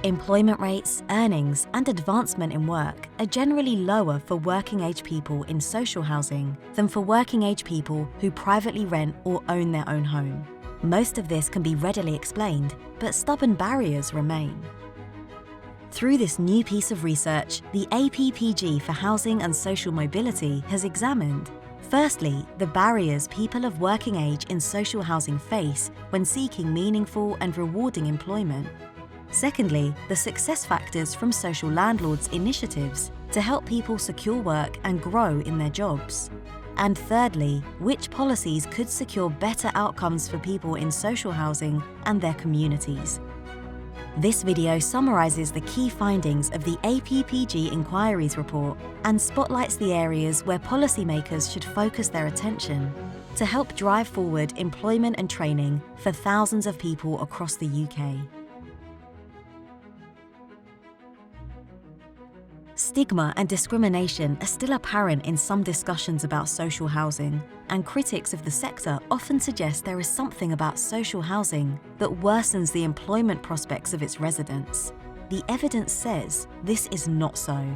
Employment rates, earnings, and advancement in work are generally lower for working-age people in social housing than for working-age people who privately rent or own their own home. Most of this can be readily explained, but stubborn barriers remain. Through this new piece of research, the APPG for Housing and Social Mobility has examined, firstly, the barriers people of working age in social housing face when seeking meaningful and rewarding employment. Secondly, the success factors from social landlords' initiatives to help people secure work and grow in their jobs. And thirdly, which policies could secure better outcomes for people in social housing and their communities. This video summarises the key findings of the APPG Inquiry's report and spotlights the areas where policymakers should focus their attention to help drive forward employment and training for thousands of people across the UK. Stigma and discrimination are still apparent in some discussions about social housing, and critics of the sector often suggest there is something about social housing that worsens the employment prospects of its residents. The evidence says this is not so.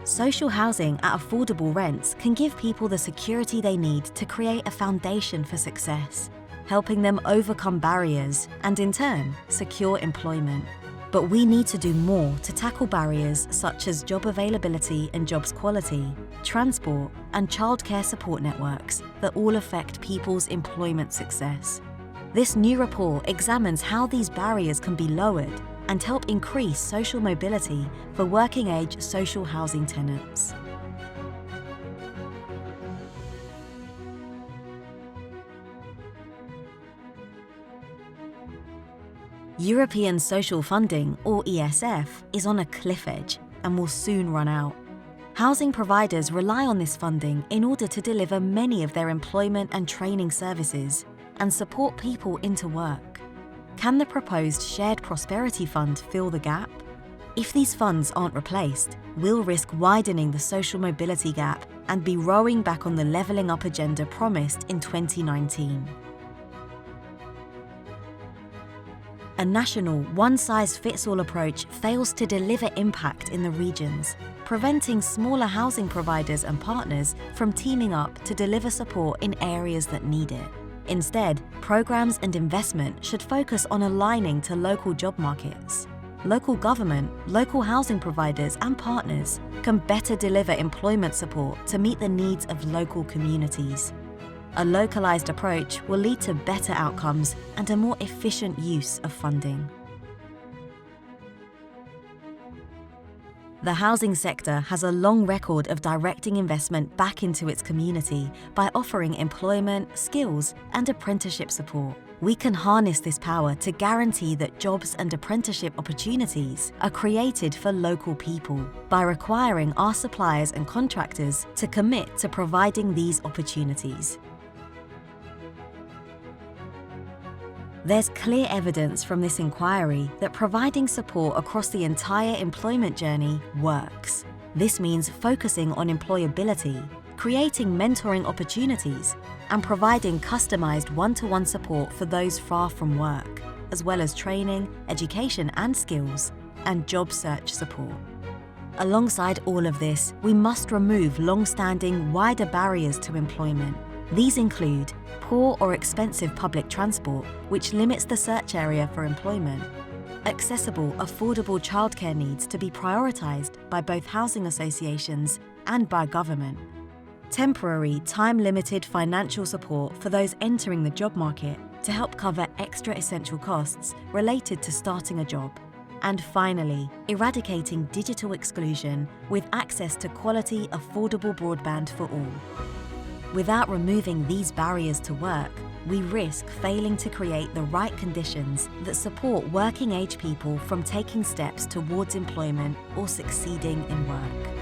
Social housing at affordable rents can give people the security they need to create a foundation for success, helping them overcome barriers and, in turn, secure employment. But we need to do more to tackle barriers such as job availability and jobs quality, transport, and childcare support networks that all affect people's employment success. This new report examines how these barriers can be lowered and help increase social mobility for working-age social housing tenants. European social funding, or ESF, is on a cliff edge and will soon run out. Housing providers rely on this funding in order to deliver many of their employment and training services and support people into work. Can the proposed Shared Prosperity Fund fill the gap? If these funds aren't replaced, we'll risk widening the social mobility gap and be rowing back on the levelling up agenda promised in 2019. A national one-size-fits-all approach fails to deliver impact in the regions, preventing smaller housing providers and partners from teaming up to deliver support in areas that need it. Instead, programs and investment should focus on aligning to local job markets. Local government, local housing providers and partners can better deliver employment support to meet the needs of local communities. A localised approach will lead to better outcomes and a more efficient use of funding. The housing sector has a long record of directing investment back into its community by offering employment, skills, and apprenticeship support. We can harness this power to guarantee that jobs and apprenticeship opportunities are created for local people by requiring our suppliers and contractors to commit to providing these opportunities. There's clear evidence from this inquiry that providing support across the entire employment journey works. This means focusing on employability, creating mentoring opportunities, and providing customised one-to-one support for those far from work, as well as training, education and skills, and job search support. Alongside all of this, we must remove long-standing, wider barriers to employment. These include poor or expensive public transport, which limits the search area for employment; accessible, affordable childcare needs to be prioritised by both housing associations and by government; temporary, time-limited financial support for those entering the job market to help cover extra essential costs related to starting a job; and finally, eradicating digital exclusion with access to quality, affordable broadband for all. Without removing these barriers to work, we risk failing to create the right conditions that support working-age people from taking steps towards employment or succeeding in work.